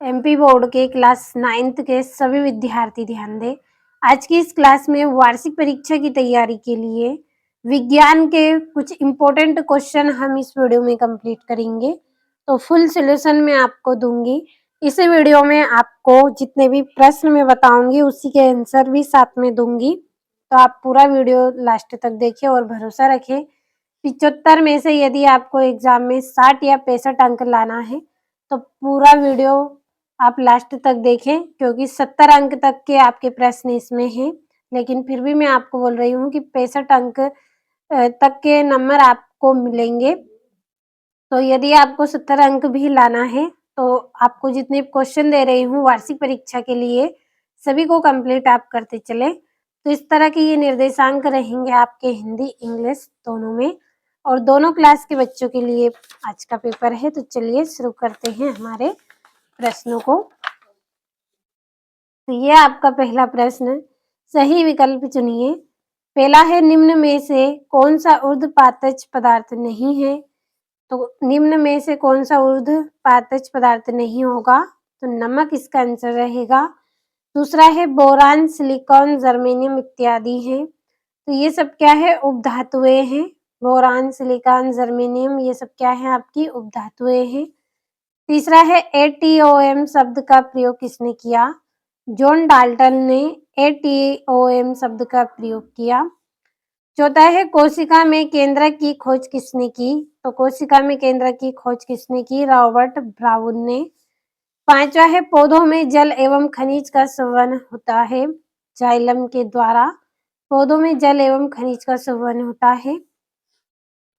MP board के class 9th के सभी विद्यार्थी ध्यान दें। आज की इस क्लास में वार्षिक परीक्षा की तैयारी के लिए विज्ञान के कुछ इम्पोर्टेंट क्वेश्चन हम इस वीडियो में कंप्लीट करेंगे। तो फुल सॉल्यूशन मैं आपको दूंगी। इस वीडियो में आपको जितने भी प्रश्न मैं बताऊंगी उसी के आंसर भी साथ में दूंगी। तो आप पूरा वीडियो लास्ट तक देखिए और भरोसा रखें। 75 में से यदि आपको एग्जाम में 60 या 65 अंक लाना है तो पूरा वीडियो आप लास्ट तक देखें, क्योंकि 70 अंक तक के आपके प्रश्न इसमें हैं। लेकिन फिर भी मैं आपको बोल रही हूँ कि 65 अंक तक के नंबर आपको मिलेंगे। तो यदि आपको 70 अंक भी लाना है तो आपको जितने क्वेश्चन दे रही हूँ वार्षिक परीक्षा के लिए सभी को कंप्लीट आप करते चले। तो इस तरह के ये निर्देशांक रहेंगे आपके हिंदी इंग्लिश दोनों में, और दोनों क्लास के बच्चों के लिए आज का पेपर है। तो चलिए शुरू करते हैं हमारे प्रश्नों को। तो ये आपका पहला प्रश्न, सही विकल्प चुनिए। पहला है, निम्न में से कौन सा ऊर्ध्वपातज पदार्थ नहीं है? तो निम्न में से कौन सा ऊर्ध्वपातज पदार्थ नहीं होगा? तो नमक इसका आंसर रहेगा। दूसरा है, बोरान सिलिकॉन जर्मेनियम इत्यादि हैं। तो ये सब क्या है? उपधातुएं हैं। बोरान सिलिकॉन जर्मेनियम ये सब क्या है? आपकी उपधातुएं हैं। तीसरा है, एटीओएम शब्द का प्रयोग किसने किया? जॉन डाल्टन ने एटीओएम शब्द का प्रयोग किया। चौथा है, कोशिका में केंद्रक की खोज किसने की? तो कोशिका में केंद्रक की खोज किसने की? रॉबर्ट ब्राउन ने। पांचवा है, पौधों में जल एवं खनिज का संवहन होता है जाइलम के द्वारा। पौधों में जल एवं खनिज का संवहन होता है।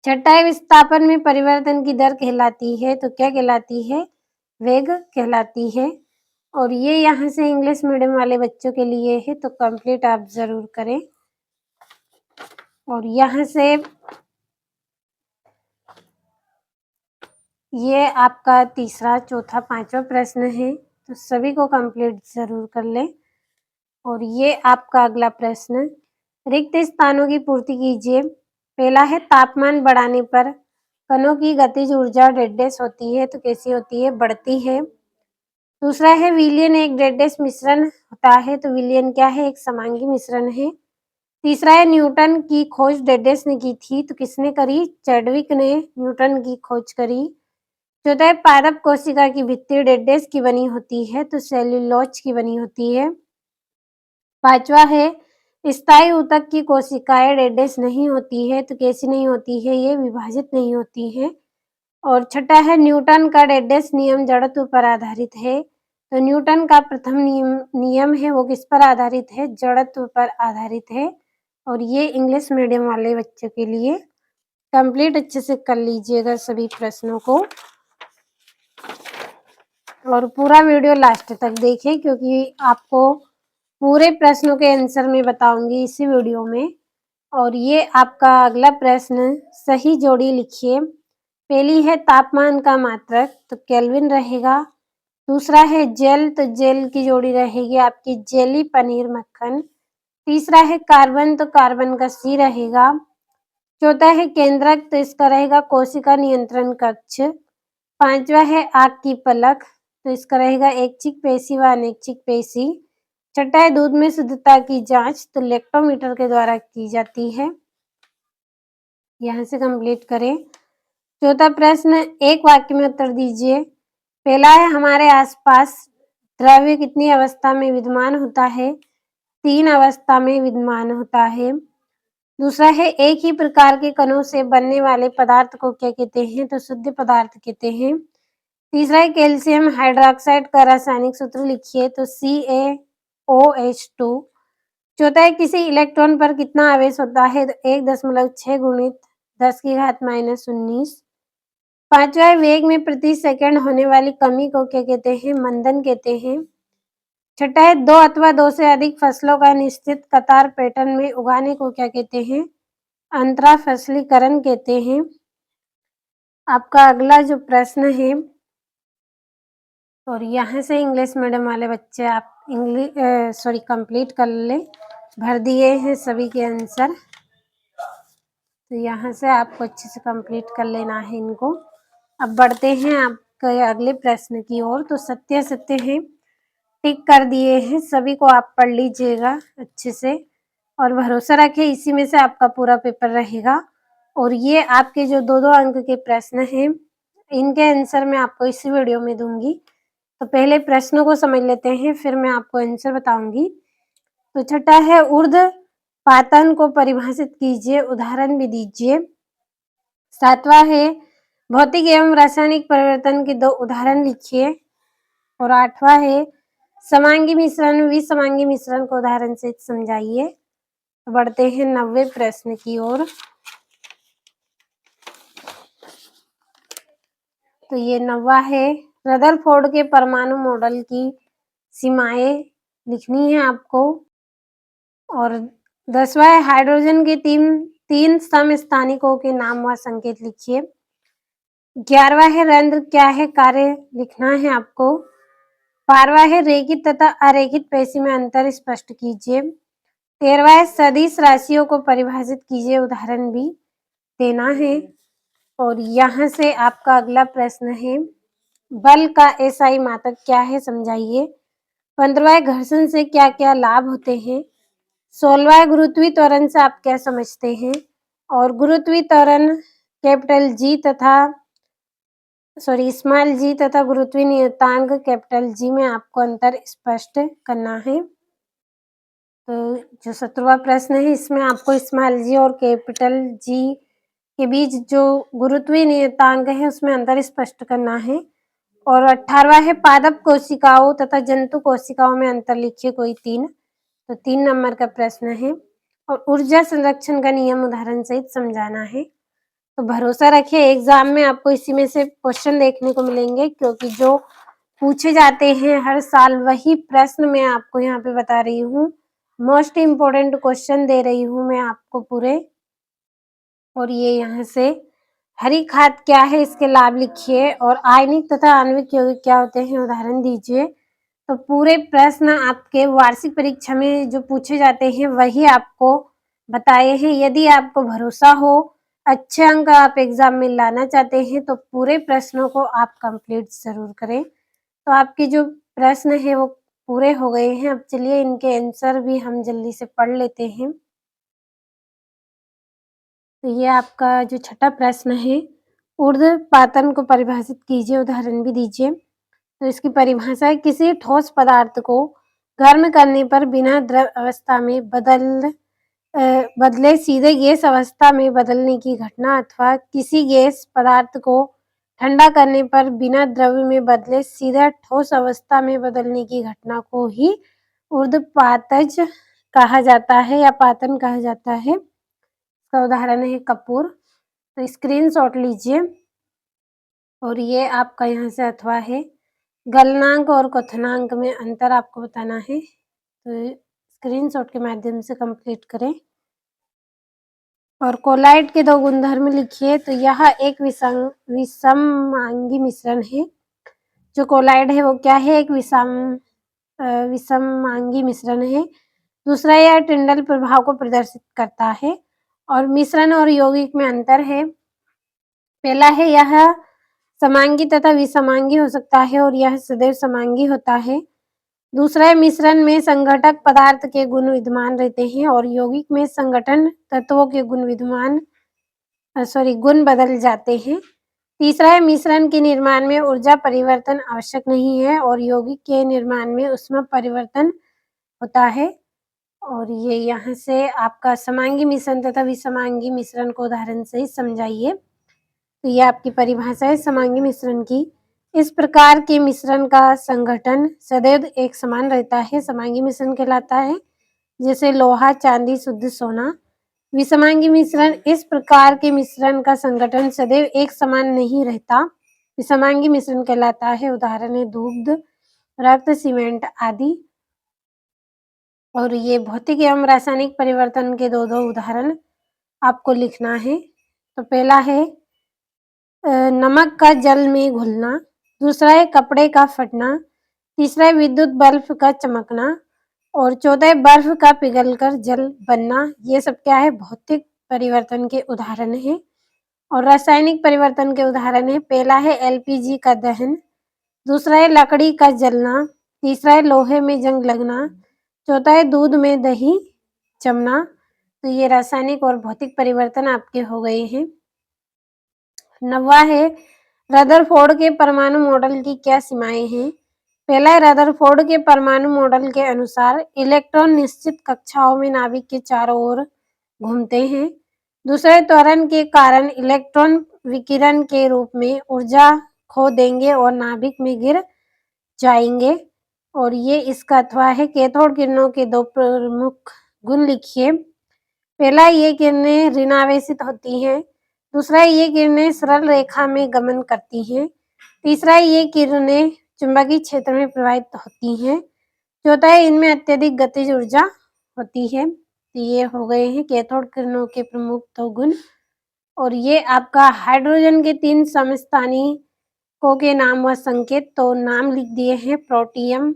छठा है, विस्थापन में परिवर्तन की दर कहलाती है। तो क्या कहलाती है? वेग कहलाती है। और ये यहाँ से इंग्लिश मीडियम वाले बच्चों के लिए है, तो कंप्लीट आप जरूर करें। और यहाँ से ये आपका तीसरा चौथा पांचवा प्रश्न है, तो सभी को कंप्लीट जरूर कर लें। और ये आपका अगला प्रश्न, रिक्त स्थानों की पूर्ति कीजिए। पहला है, तापमान बढ़ाने पर कणों की गतिज ऊर्जा डेडेस होती है। तो कैसी होती है? बढ़ती है। दूसरा है, विलयन एक डेडेस मिश्रण होता है। तो विलयन क्या है? एक समांगी मिश्रण है। तीसरा है, न्यूटन की खोज डेडेस ने की थी। तो किसने करी? चैडविक ने न्यूटन की खोज करी। चौथा है, पादप कोशिका की भित्ति डेडेस की बनी होती है। तो सेल्यूलोज की बनी होती है। पांचवा है, स्थायी ऊतक की कोशिकाएं डेडेस नहीं होती है। तो कैसी नहीं होती है? ये विभाजित नहीं होती है। और छठा है, न्यूटन का डेडेस नियम जड़त्व पर आधारित है। तो न्यूटन का प्रथम नियम है वो किस पर आधारित है? जड़त्व पर आधारित है। और ये इंग्लिश मीडियम वाले बच्चों के लिए कंप्लीट अच्छे से कर लीजिएगा सभी प्रश्नों को, और पूरा वीडियो लास्ट तक देखें, क्योंकि आपको पूरे प्रश्नों के आंसर मैं बताऊंगी इसी वीडियो में। और ये आपका अगला प्रश्न, सही जोड़ी लिखिए। पहली है, तापमान का मात्रक। तो केल्विन रहेगा। दूसरा है, जेल। तो जेल की जोड़ी रहेगी आपकी जेली पनीर मक्खन। तीसरा है, कार्बन। तो कार्बन का सी रहेगा। चौथा है, केंद्रक। तो इसका रहेगा कोशिका नियंत्रण कक्ष। पांचवा है, आग की पलक। तो इसका रहेगा ऐच्छिक पेशी व अनैच्छिक पेशी। छठा है, दूध में शुद्धता की जांच। तो लेक्टोमीटर के द्वारा की जाती है। यहाँ से कंप्लीट करें। चौथा प्रश्न, एक वाक्य में उत्तर दीजिए। पहला है, हमारे आसपास द्रव्य कितनी अवस्था में विद्यमान होता है? 3 अवस्था में विद्यमान होता है। दूसरा है, एक ही प्रकार के कणों से बनने वाले पदार्थ को क्या कहते हैं? तो शुद्ध पदार्थ कहते हैं। तीसरा है, कैल्शियम हाइड्रोक्साइड का रासायनिक सूत्र लिखिए। तो CaOH2। चौथा है, किसी इलेक्ट्रॉन पर कितना आवेश होता है? तो 1.6 गुणित 10 की घात -19। पांचवा है, वेग में प्रति सेकंड होने वाली कमी को क्या कहते हैं? मंदन कहते हैं। छठा है, 2 अथवा 2 से अधिक फसलों का निश्चित कतार पैटर्न में उगाने को क्या कहते हैं? अंतरा फसलीकरण कहते हैं। आपका अगला जो प्रश्न है, और यहाँ से इंग्लिश मीडियम वाले बच्चे आप कंप्लीट कर ले, भर दिए हैं सभी के आंसर। तो यहाँ से आपको अच्छे से कंप्लीट कर लेना है इनको। अब बढ़ते हैं आप के अगले प्रश्न की ओर। तो सत्य सत्य है, टिक कर दिए हैं, सभी को आप पढ़ लीजिएगा अच्छे से और भरोसा रखिए इसी में से आपका पूरा पेपर रहेगा। और ये आपके जो 2-2 अंक के प्रश्न हैं, इनके आंसर मैं आपको इसी वीडियो में दूंगी। तो पहले प्रश्नों को समझ लेते हैं, फिर मैं आपको आंसर बताऊंगी। तो छठा है ऊर्ध्वपातन को परिभाषित कीजिए, उदाहरण भी दीजिए। सातवां है भौतिक एवं रासायनिक परिवर्तन के 2 उदाहरण लिखिए। और आठवां है समांगी मिश्रण, विसमांगी मिश्रण को उदाहरण से समझाइए। तो बढ़ते हैं 90वें प्रश्न की ओर। तो ये 90वां है रदरफोर्ड के परमाणु मॉडल की सीमाएं लिखनी है आपको। और 10वां है हाइड्रोजन के तीन समस्थानिकों के नाम व संकेत लिखिए। 11वां है रंध्र क्या है, कार्य लिखना है आपको। 12वां है रेखित तथा अरेखित पेशी में अंतर स्पष्ट कीजिए। 13वां है सदिश राशियों को परिभाषित कीजिए, उदाहरण भी देना है। और यहाँ से आपका अगला प्रश्न है बल का एसआई मात्रक क्या है, समझाइए। 15वां घर्षण से क्या क्या लाभ होते हैं। 16वां गुरुत्वीय त्वरण से आप क्या समझते हैं। और गुरुत्वीय त्वरण कैपिटल जी तथा स्मॉल जी तथा गुरुत्वीय नियतांक कैपिटल जी में आपको अंतर स्पष्ट करना है। तो जो 17वां प्रश्न है इसमें आपको स्मॉल जी और कैपिटल जी के बीच जो गुरुत्वीय नियतांक है उसमें अंतर स्पष्ट करना है। और 18वां है पादप कोशिकाओं तथा जंतु कोशिकाओं में अंतर लिखिए कोई 3। तो 3 नंबर का प्रश्न है। और ऊर्जा संरक्षण का नियम उदाहरण सहित समझाना है। तो भरोसा रखिए एग्जाम में आपको इसी में से क्वेश्चन देखने को मिलेंगे, क्योंकि जो पूछे जाते हैं हर साल वही प्रश्न मैं आपको यहाँ पे बता रही हूँ। मोस्ट इम्पोर्टेंट क्वेश्चन दे रही हूँ मैं आपको पूरे। और ये यहाँ से हरी खाद क्या है, इसके लाभ लिखिए। और आयनिक तथा आणविक यौगिक क्या होते हैं, उदाहरण दीजिए। तो पूरे प्रश्न आपके वार्षिक परीक्षा में जो पूछे जाते हैं वही आपको बताए हैं। यदि आपको भरोसा हो, अच्छे अंक आप एग्जाम में लाना चाहते हैं तो पूरे प्रश्नों को आप कंप्लीट जरूर करें। तो आपके जो प्रश्न है वो पूरे हो गए हैं। अब चलिए इनके आंसर भी हम जल्दी से पढ़ लेते हैं। तो ये आपका जो छठा प्रश्न है ऊर्ध्वपातन को परिभाषित कीजिए, उदाहरण भी दीजिए। तो इसकी परिभाषा है किसी ठोस पदार्थ को गर्म करने पर बिना द्रव अवस्था में बदले सीधे गैस अवस्था में बदलने की घटना, अथवा किसी गैस पदार्थ को ठंडा करने पर बिना द्रव्य में बदले सीधा ठोस अवस्था में बदलने की घटना को ही ऊर्ध्वपातज कहा जाता है या पातन कहा जाता है। इसका उदाहरण है कपूर। तो स्क्रीनशॉट लीजिए। और ये आपका यहाँ से अथवा है गलनांक और क्वथनांक में अंतर आपको बताना है। तो स्क्रीनशॉट के माध्यम से कंप्लीट करें। और कोलाइड के 2 गुणधर्म लिखिए। तो यह एक विषमांगी मिश्रण है। जो कोलाइड है वो क्या है, एक विषमांगी मिश्रण है। दूसरा यह टिंडल प्रभाव को प्रदर्शित करता है। और मिश्रण और यौगिक में अंतर है। पहला है यह समांगी तथा विषमांगी हो सकता है और यह सदैव समांगी होता है। दूसरा मिश्रण में संघटक पदार्थ के गुण विद्यमान रहते हैं और यौगिक में संगठन तत्वों के गुण बदल जाते हैं। तीसरा है मिश्रण के निर्माण में ऊर्जा परिवर्तन आवश्यक नहीं है और यौगिक के निर्माण में ऊष्मा परिवर्तन होता है। और ये यहाँ से आपका समांगी मिश्रण तथा विषमांगी मिश्रण को उदाहरण से ही समझाइए। तो ये आपकी परिभाषा है समांगी मिश्रण की। इस प्रकार के मिश्रण का संगठन सदैव एक समान रहता है, समांगी मिश्रण कहलाता है, जैसे लोहा, चांदी, शुद्ध सोना। विषमांगी मिश्रण इस प्रकार के मिश्रण का संगठन सदैव एक समान नहीं रहता, विषमांगी मिश्रण कहलाता है। उदाहरण है दूध, रक्त, सीमेंट आदि। और ये भौतिक एवं रासायनिक परिवर्तन के 2-2 उदाहरण आपको लिखना है। तो पहला है नमक का जल में घुलना। दूसरा है कपड़े का फटना। तीसरा है विद्युत बल्ब का चमकना। और चौथा है बर्फ का पिघलकर जल बनना। ये सब क्या है, भौतिक परिवर्तन के उदाहरण है। और रासायनिक परिवर्तन के उदाहरण है, पहला है एलपीजी का दहन, दूसरा है लकड़ी का जलना, तीसरा है लोहे में जंग लगना, चौथा है दूध में दही जमना। तो ये रासायनिक और भौतिक परिवर्तन आपके हो गए हैं। 9वां है रदरफोर्ड के परमाणु मॉडल की क्या सीमाएं हैं। पहला है रदरफोर्ड के परमाणु मॉडल के अनुसार इलेक्ट्रॉन निश्चित कक्षाओं में नाभिक के चारों ओर घूमते हैं। दूसरे त्वरण के कारण इलेक्ट्रॉन विकिरण के रूप में ऊर्जा खो देंगे और नाभिक में गिर जाएंगे। और ये इसका अथवा है कैथोड किरणों के दो प्रमुख गुण लिखिए। पहला, ये किरणें ऋणावेशित होती हैं। दूसरा, ये किरणें सरल रेखा में गमन करती हैं। तीसरा, ये किरणें चुंबकीय क्षेत्र में प्रवाहित होती हैं। चौथा है, इनमें अत्यधिक गतिज ऊर्जा होती है। तो ये हो गए हैं कैथोड किरणों के प्रमुख दो गुण। और ये आपका हाइड्रोजन के 3 समस्थानिकों के नाम व संकेत, तो नाम लिख दिए हैं प्रोटियम,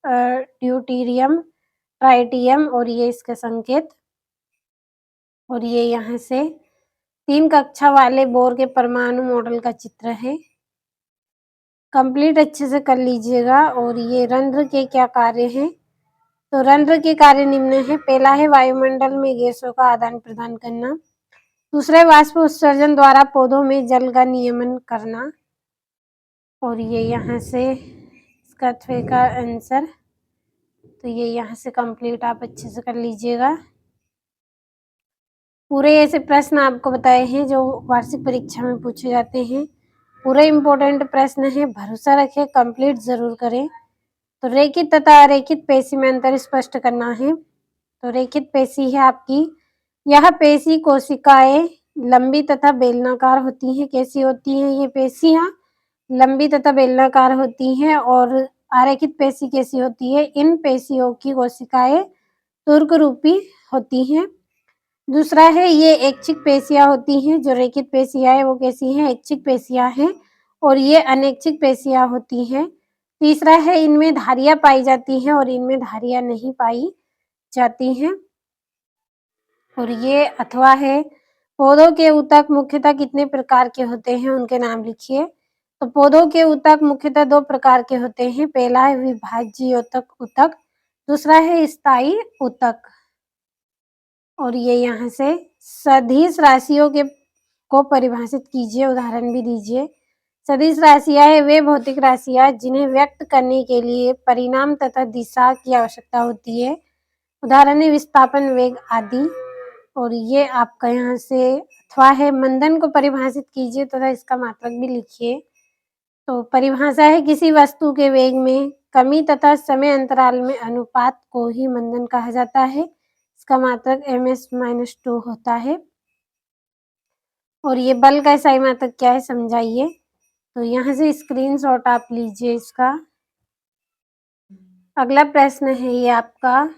ड्यूटेरियम, ट्राइटियम और ये इसके संकेत। और ये यहाँ से 3 कक्षा वाले बोर के परमाणु मॉडल का चित्र है। कंप्लीट अच्छे से कर लीजिएगा। और ये रंध्र के क्या कार्य हैं, तो रंध्र के कार्य निम्न है। पहला है वायुमंडल में गैसों का आदान प्रदान करना। दूसरा है वाष्प उत्सर्जन द्वारा पौधों में जल का नियमन करना। और ये यहाँ से इसका का आंसर, तो ये यहाँ से कंप्लीट आप अच्छे से कर लीजिएगा। पूरे ऐसे प्रश्न आपको बताए हैं जो वार्षिक परीक्षा में पूछे जाते हैं। पूरे इम्पोर्टेंट प्रश्न है, भरोसा रखें, कंप्लीट जरूर करें। तो रेखित तथा अरेखित पेशी में अंतर स्पष्ट करना है। तो रेखित पेशी है आपकी, यह पेशी कोशिकाएं लंबी तथा बेलनाकार होती हैं। कैसी होती हैं ये पेशियां? लंबी तथा बेलनाकार होती हैं। और आरेखित पेशी कैसी होती है? इन पेशियों की कोशिकाएं तुर्क रूपी होती हैं। दूसरा है ये ऐच्छिक पेशियां होती हैं। जो रेखित पेशियां है वो कैसी हैं? ऐच्छिक पेशियां हैं। और ये अनैच्छिक पेशियां होती हैं। तीसरा है इनमें धारियां पाई जाती हैं और इनमें धारियां नहीं पाई जाती हैं। और ये अथवा है, पौधों के ऊतक मुख्यतः कितने प्रकार के होते हैं, उनके नाम लिखिए। तो पौधों के ऊतक मुख्यतः 2 प्रकार के होते हैं। पहला है विभाज्योतक ऊतक, दूसरा है स्थायी ऊतक। और ये यहाँ से सदिश राशियों के को परिभाषित कीजिए, उदाहरण भी दीजिए। सदिश राशियां है वे भौतिक राशियां जिन्हें व्यक्त करने के लिए परिणाम तथा दिशा की आवश्यकता होती है। उदाहरण है विस्थापन, वेग आदि। और ये आपका यहाँ से अथवा है मंदन को परिभाषित कीजिए तथा इसका मात्रक भी लिखिए। तो परिभाषा है किसी वस्तु के वेग में कमी तथा समय अंतराल में अनुपात को ही मंदन कहा जाता है। इसका मात्रक ms-2 होता है। और ये बल का सही मात्रक क्या है समझाइए। तो यहाँ से स्क्रीनशॉट आप लीजिए इसका। अगला प्रश्न है ये आपका,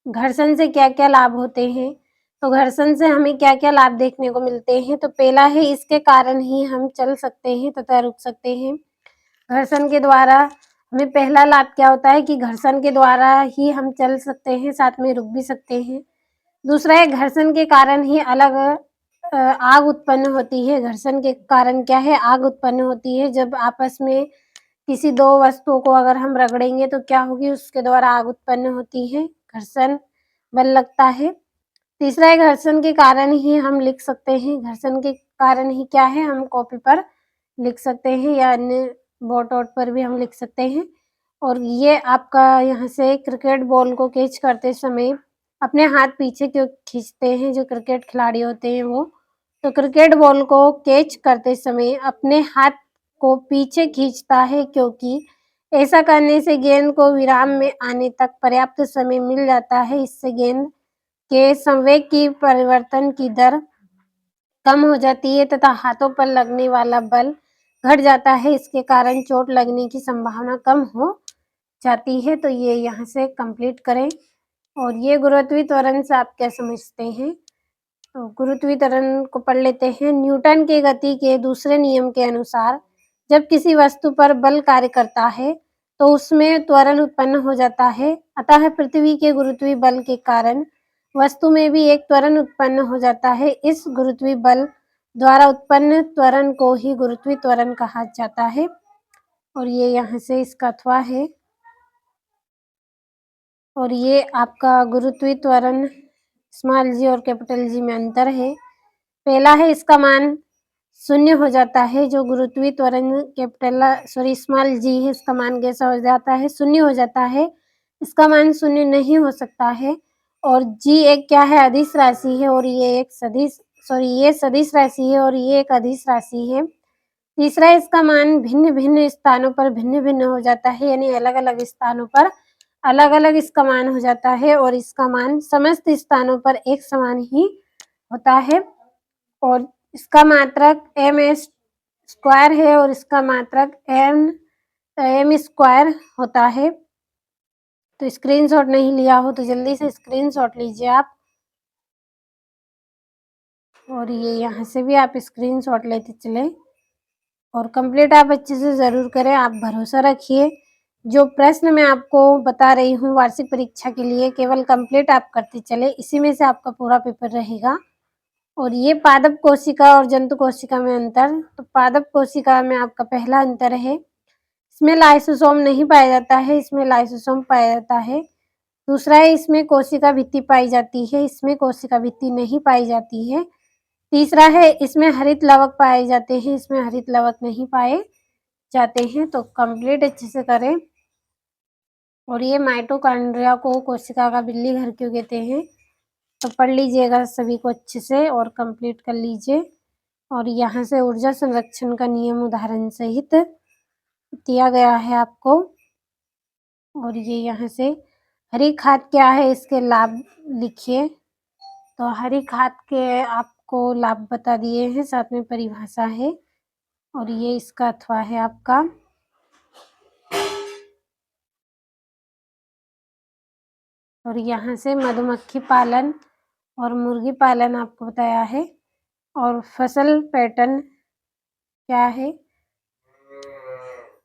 घर्षण से क्या क्या लाभ होते हैं। तो घर्षण से हमें क्या क्या लाभ देखने को मिलते हैं। तो पहला है इसके कारण ही हम चल सकते हैं तथा रुक सकते हैं। घर्षण के द्वारा हमें पहला लाभ क्या होता है कि घर्षण के द्वारा ही हम चल सकते हैं, साथ में रुक भी सकते हैं। दूसरा है घर्षण के कारण ही अलग आग उत्पन्न होती है। घर्षण के कारण क्या है? आग उत्पन्न होती है। जब आपस में किसी 2 वस्तुओं को अगर हम रगड़ेंगे तो क्या होगी? उसके द्वारा आग उत्पन्न होती है, घर्षण बल लगता है। तीसरा है घर्षण के कारण ही हम लिख सकते हैं। घर्षण के कारण ही क्या है? हम कॉपी पर लिख सकते हैं या अन्य बोर्ड वोर्ड पर भी हम लिख सकते हैं। और ये आपका यहाँ से क्रिकेट बॉल को कैच करते समय अपने हाथ पीछे क्यों खींचते हैं जो क्रिकेट खिलाड़ी होते हैं वो, तो क्रिकेट बॉल को कैच करते समय अपने हाथ को पीछे खींचता है क्योंकि ऐसा करने से गेंद को विराम में आने तक पर्याप्त समय मिल जाता है। इससे गेंद के संवेग की परिवर्तन की दर कम हो जाती है तथा हाथों पर लगने वाला बल घट जाता है। इसके कारण चोट लगने की संभावना कम हो जाती है। तो ये यहाँ से कंप्लीट करें। और ये गुरुत्वीय त्वरण से आप क्या समझते हैं। तो गुरुत्वीय त्वरण को पढ़ लेते हैं। न्यूटन के गति के दूसरे नियम के अनुसार जब किसी वस्तु पर बल कार्य करता है तो उसमें त्वरण उत्पन्न हो जाता है। अतः पृथ्वी के गुरुत्वीय बल के कारण वस्तु में भी एक त्वरण उत्पन्न हो जाता है। इस गुरुत्वीय बल द्वारा उत्पन्न त्वरण को ही गुरुत्वीय त्वरण कहा जाता है। और ये यहाँ से इसका अथवा है। और ये आपका गुरुत्वीय त्वरण स्मॉल जी और कैपिटल जी में अंतर है। पहला है इसका मान शून्य हो जाता है, जो गुरुत्वीय त्वरण स्मॉल जी है, इसका मान कैसा हो जाता है, शून्य हो जाता है। इसका मान शून्य नहीं हो सकता है। और जी एक क्या है, अदिश राशि है, और ये एक ये सदिश राशि है और ये एक अदिश राशि है। तीसरा, इसका मान भिन्न भिन्न स्थानों पर भिन्न भिन्न हो जाता है, यानी अलग अलग स्थानों पर अलग अलग इसका मान हो जाता है, और इसका मान समस्त स्थानों पर एक समान ही होता है। और इसका मात्रक m² है और इसका मात्रक m² होता है। तो स्क्रीनशॉट नहीं लिया हो तो जल्दी से स्क्रीनशॉट लीजिए आप। और ये यहाँ से भी आप स्क्रीनशॉट लेते चले और कंप्लीट आप अच्छे से ज़रूर करें। आप भरोसा रखिए, जो प्रश्न मैं आपको बता रही हूँ वार्षिक परीक्षा के लिए, केवल कंप्लीट आप करते चले, इसी में से आपका पूरा पेपर रहेगा। और ये पादप कोशिका और जंतु कोशिका में अंतर। तो पादप कोशिका में आपका पहला अंतर है, इसमें लाइसोसोम नहीं पाया जाता है, इसमें लाइसोसोम पाया जाता है। दूसरा है, इसमें कोशिका भित्ति पाई जाती है, इसमें कोशिका भित्ति नहीं पाई जाती है। तीसरा है, इसमें हरित लवक पाए जाते हैं, इसमें हरित लवक नहीं पाए जाते हैं। तो कंप्लीट अच्छे से करें। और ये माइटोकॉन्ड्रिया को कोशिका का बिल्ली घर क्यों कहते हैं, तो पढ़ लीजिएगा सभी को अच्छे से और कंप्लीट कर लीजिए। और यहाँ से ऊर्जा संरक्षण का नियम उदाहरण सहित दिया गया है आपको। और ये यहाँ से हरी खाद क्या है, इसके लाभ लिखिए। तो हरी खाद के आपको लाभ बता दिए हैं, साथ में परिभाषा है। और ये इसका अथवा है आपका। और यहाँ से मधुमक्खी पालन और मुर्गी पालन आपको बताया है। और फसल पैटर्न क्या है,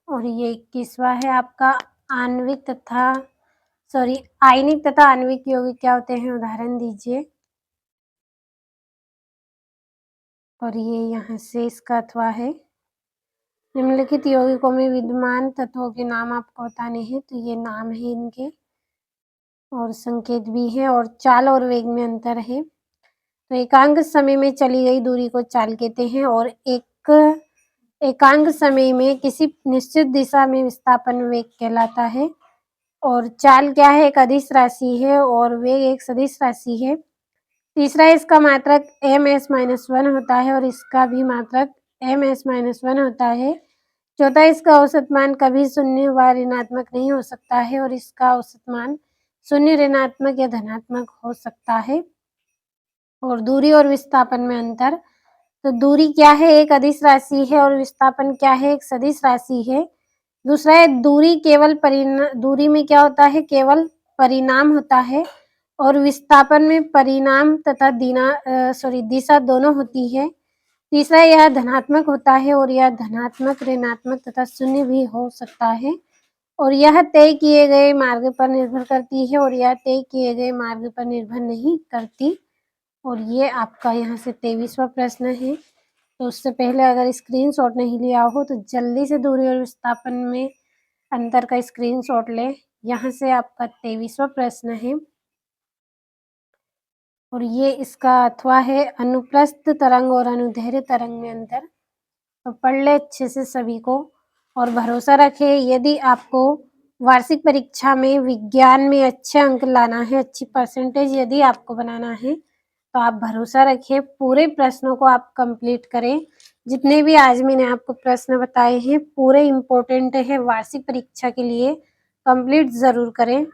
और ये 21वां है आपका आयनिक तथा आणविक यौगिक क्या होते हैं, उदाहरण दीजिए। और ये यहाँ से इसका अथवा है। निम्नलिखित यौगिकों में विद्यमान तत्वों के नाम आपको बताने हैं, तो ये नाम है इनके और संकेत भी है। और चाल और वेग में अंतर है। तो एकांक समय में चली गई दूरी को चाल कहते हैं, और एकांक समय में किसी निश्चित दिशा में विस्थापन वेग कहलाता है। और चाल क्या है, एक अदिश राशि है, और वेग एक सदिश राशि है। तीसरा, इसका मात्रक ms-1 होता है और इसका भी मात्रक ms-1 होता है। चौथा, इसका औसत मान कभी शून्य व ऋणात्मक नहीं हो सकता है, और इसका औसत मान शून्य, ऋणात्मक या धनात्मक हो सकता है। और दूरी और विस्थापन में अंतर। तो दूरी क्या है, एक अदिश राशि है, और विस्थापन क्या है, एक सदिश राशि है। दूसरा है, दूरी में क्या होता है, केवल परिणाम होता है, और विस्थापन में परिणाम तथा दिशा दोनों होती है। तीसरा, यह धनात्मक होता है, और यह धनात्मक, ऋणात्मक तथा शून्य भी हो सकता है। और यह तय किए गए मार्ग पर निर्भर करती है, और यह तय किए गए मार्ग पर निर्भर नहीं करती। और ये आपका यहाँ से 23वां प्रश्न है। तो उससे पहले अगर स्क्रीनशॉट नहीं लिया हो तो जल्दी से दूरी और विस्थापन में अंतर का स्क्रीनशॉट लें। यहाँ से आपका 23वां प्रश्न है। और ये इसका अथवा है, अनुप्रस्थ तरंग और अनुदैर्ध्य तरंग में अंतर। तो पढ़ ले अच्छे से सभी को और भरोसा रखें। यदि आपको वार्षिक परीक्षा में विज्ञान में अच्छे अंक लाना है, अच्छी परसेंटेज यदि आपको बनाना है, तो आप भरोसा रखें, पूरे प्रश्नों को आप कंप्लीट करें। जितने भी आज मैंने आपको प्रश्न बताए हैं पूरे इम्पोर्टेंट है वार्षिक परीक्षा के लिए, कंप्लीट ज़रूर करें।